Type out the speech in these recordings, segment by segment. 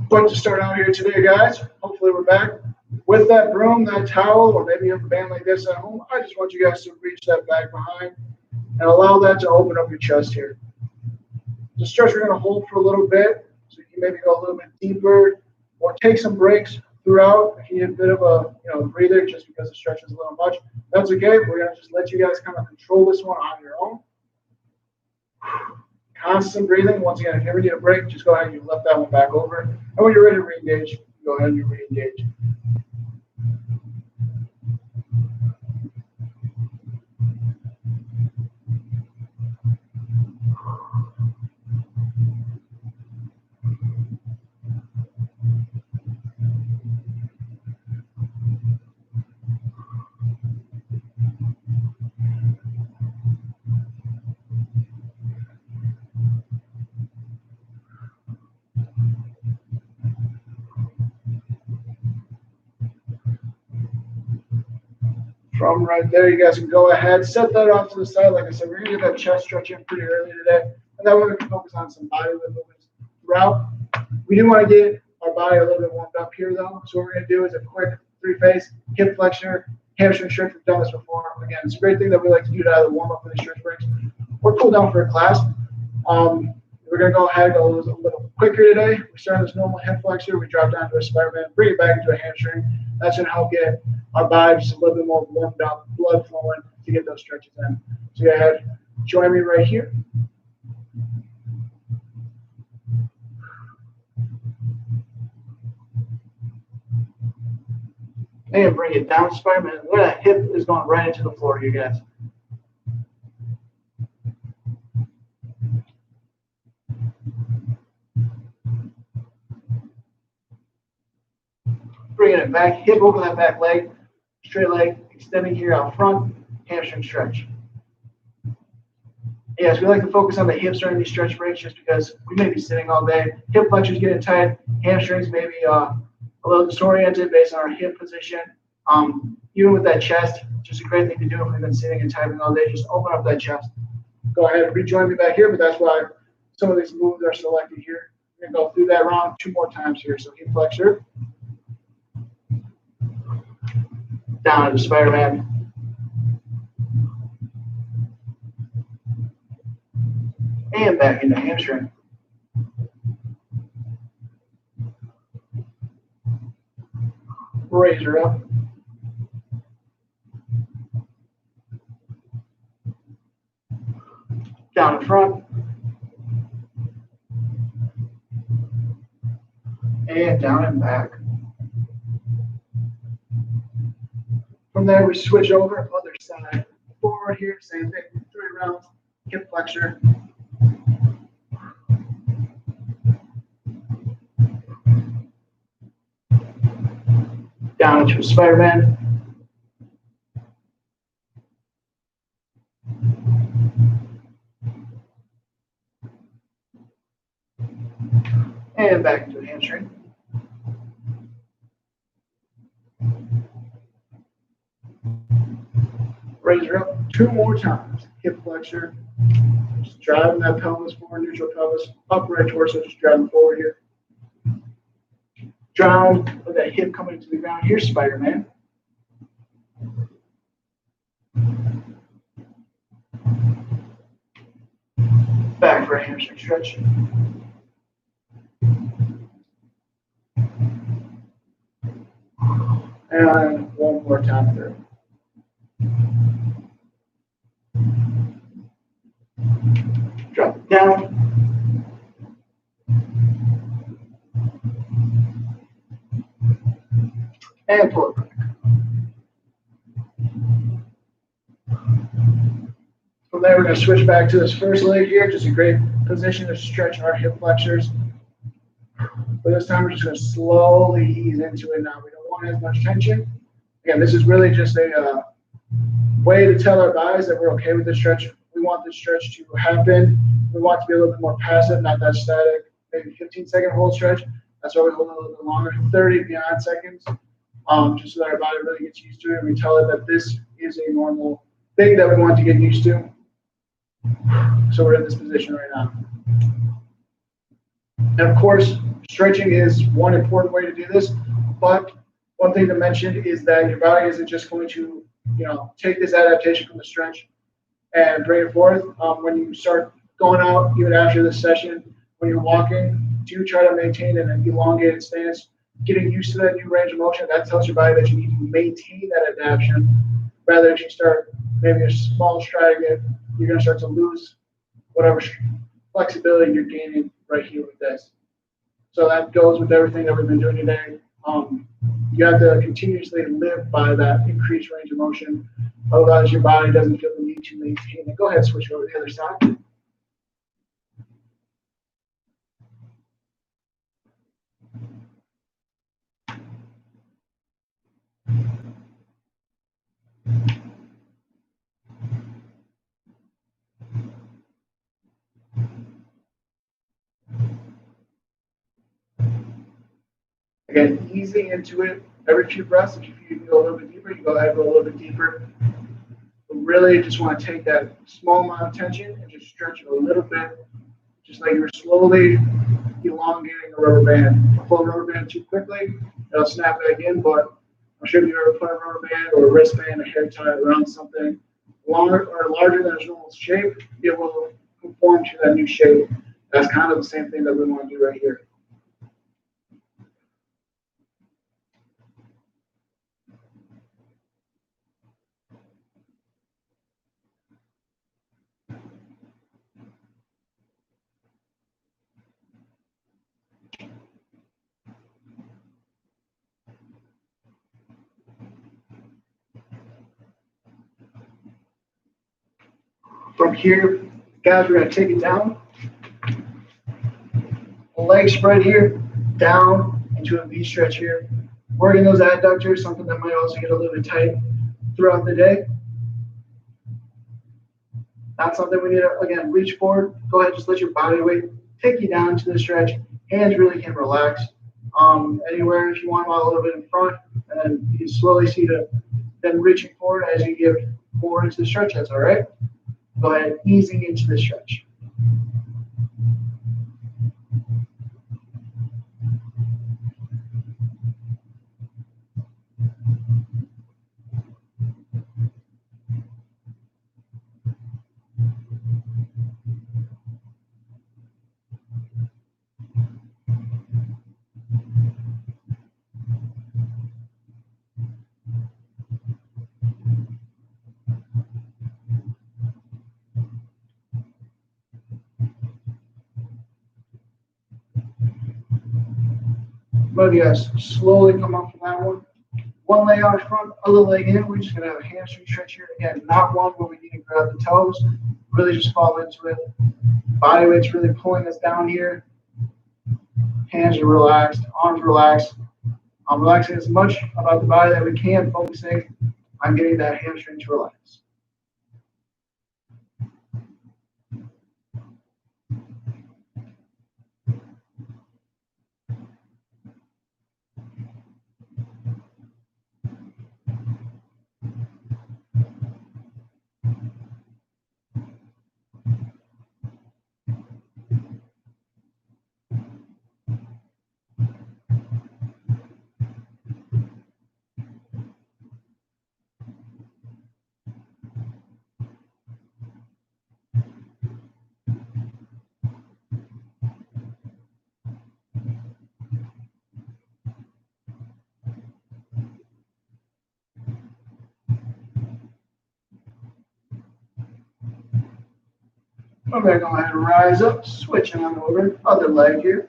But to start out here today, guys, hopefully we're back with that broom, that towel, or maybe you have a band like this at home. I just want you guys to reach that back behind and allow that to open up your chest here. The stretch we're going to hold for a little bit, so you can maybe go a little bit deeper or take some breaks throughout. If you need a bit of a breather just because the stretch is a little much, that's okay. We're going to just let you guys kind of control this one on your own. Constant breathing. Once again, if you ever need a break, just go ahead and you lift that one back over. And when you're ready to re-engage, go ahead and you re-engage. From right there, you guys can go ahead, set that off to the side. Like I said, we're going to get that chest stretch in pretty early today. And that way we can focus on some body lift movements throughout. We do want to get our body a little bit warmed up here, though. So what we're going to do is a quick three-phase hip flexor, hamstring stretch. We've done this before. Again, it's a great thing that we like to do to either warm up for the stretch breaks or cool down for a class. We're going to go ahead and go a little quicker today. We start this normal hip flexor. We drop down to a Spider-Man, bring it back into a hamstring. That's going to help get our body just a little bit more warmed up, blood flowing to get those stretches in. So go ahead, join me right here. And bring it down, Spider-Man. Look at that hip is going right into the floor here, guys. Bringing it back, hip over that back leg, straight leg, extending here out front, hamstring stretch. Yes, we like to focus on the hips during these stretch breaks just because we may be sitting all day. Hip flexors getting tight, hamstrings maybe a little disoriented based on our hip position. Even with that chest, just a great thing to do if we've been sitting and typing all day, just open up that chest. Go ahead and rejoin me back here, but that's why some of these moves are selected here. We're going to go through that round 2 more times here. So hip flexor. Down into Spider-Man. And back into hamstring. Raise her up. Down in front. And down and back. From there, we switch over, other side. Forward here, same thing, 3 rounds, hip flexor. Down into a Spider-Man. And back into a hamstring. Raise her up 2 more times. Hip flexor. Just driving that pelvis forward, neutral pelvis, upright torso, just driving forward here. Down with that hip coming to the ground. Here's Spider-Man. Back for a hamstring stretch. And one more time through. Drop it down. And pull it back. From there, we're going to switch back to this first leg here. Just a great position to stretch our hip flexors. But this time, we're just going to slowly ease into it now. We don't want as much tension. Again, this is really just a way to tell our bodies that we're okay with this stretch. We want this stretch to happen. We want to be a little bit more passive, not that static. Maybe 15-second hold stretch. That's why we hold it a little bit longer, 30 beyond seconds, just so that our body really gets used to it. And we tell it that this is a normal thing that we want to get used to. So we're in this position right now. And of course, Stretching is one important way to do this, but one thing to mention is that your body isn't just going to, take this adaptation from the stretch and bring it forth. When you start going out, even after this session, when you're walking, do try to maintain an elongated stance. Getting used to that new range of motion, that tells your body that you need to maintain that adaptation. Rather, if you start maybe a small stride again, you're going to start to lose whatever flexibility you're gaining right here with this. So that goes with everything that we've been doing today. You have to continuously live by that increased range of motion. Otherwise, your body doesn't feel the need to maintain it. Go ahead, switch over to the other side. Again, easing into it every few breaths. If you can go a little bit deeper, you go ahead and go a little bit deeper. But really, just want to take that small amount of tension and just stretch it a little bit, just like you're slowly elongating a rubber band. Pull a rubber band too quickly, it'll snap back in. But I'm sure if you ever put a rubber band or a wristband, a hair tie around something longer or larger than its normal shape, it will conform to that new shape. That's kind of the same thing that we want to do right here. From here, guys, we're going to take it down. Leg spread here, down into a V stretch here. Working those adductors, something that might also get a little bit tight throughout the day. That's something we need to, again, reach forward. Go ahead, just let your body weight take you down to the stretch. Hands really can relax. Anywhere if you want a little bit in front, and then you slowly see then reaching forward as you get more into the stretch. That's all right. Go ahead, easing into the stretch. But yes, slowly come up from that one. One leg out front, other leg in. We're just going to have a hamstring stretch here. Again, not one where we need to grab the toes. Really just fall into it. Body weight's really pulling us down here. Hands are relaxed, arms relaxed. I'm relaxing as much about the body that we can, focusing on getting that hamstring to relax. I'm going to go ahead and rise up, switching on over, other leg here.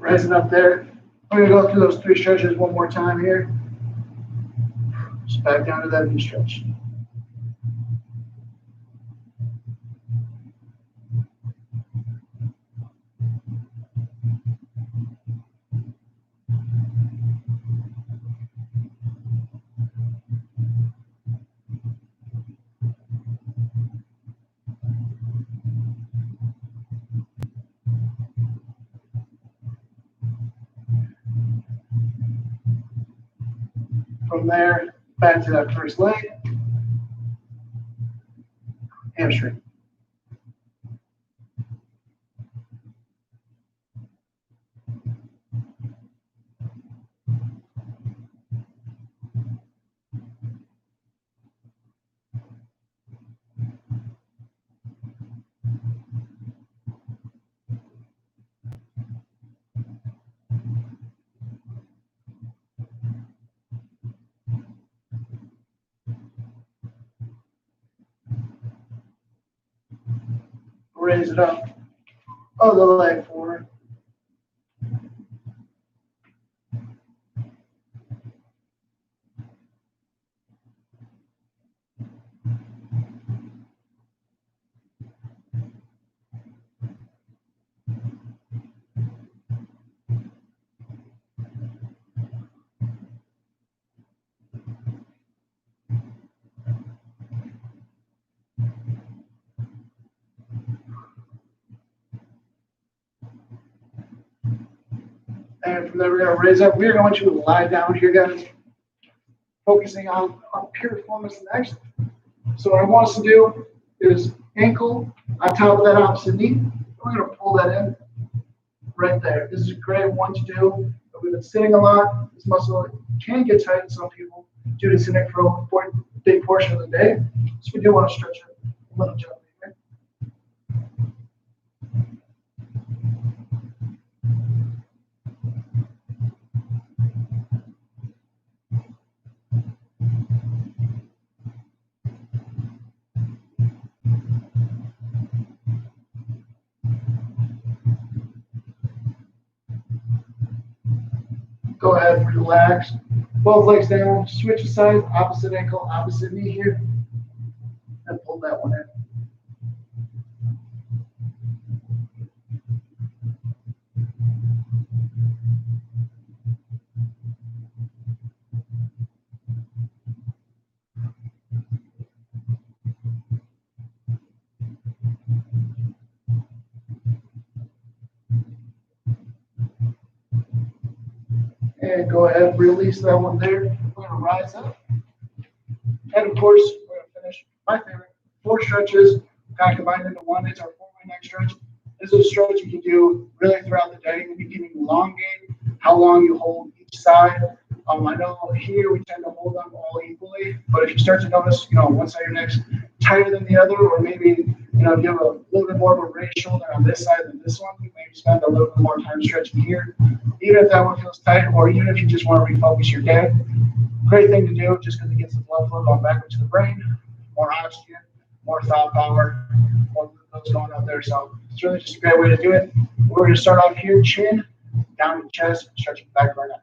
Rising up there. I'm gonna go through those 3 stretches one more time here. Just back down to that knee stretch. From there, back to that first leg. Hamstring. Raise it up. Other leg forward. And from there, we're going to raise up. We're going to lie down here, guys, focusing on pure performance next. So what I want us to do is ankle on top of that opposite knee. We're going to pull that in right there. This is a great one to do. We've been sitting a lot. This muscle can get tight in some people due to sitting for a big portion of the day. So we do want to stretch it a little gently. Go ahead, relax. Both legs down, switch sides, opposite ankle, opposite knee here, and pull that one in. And go ahead, release that one there. We're going to rise up. And of course, we're going to finish my favorite 4 stretches, kind of combined into one. It's our 4-way neck stretch. This is a stretch you can do really throughout the day. You can elongate how long you hold each side. I know here we tend to hold them all equally, but if you start to notice, one side of your neck's tighter than the other, or maybe, if you have a little bit more of a raised shoulder on this side than this one, you maybe spend a little bit more time stretching here. Even if that one feels tight, or even if you just want to refocus your day, great thing to do just because it gets the blood flow going back into the brain, more oxygen, more thought power, more glucose going up there. So it's really just a great way to do it. We're going to start off here, chin, down to the chest, stretching back right now.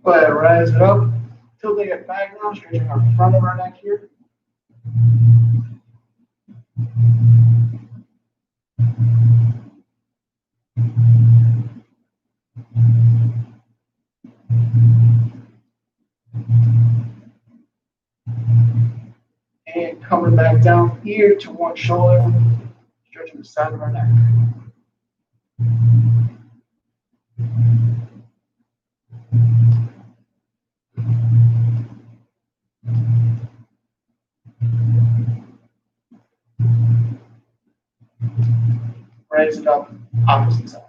Go ahead, rise it up. Till they get back now, stretching our front of our neck here. And coming back down here to one shoulder, stretching the side of our neck. Raise it up, opposite side.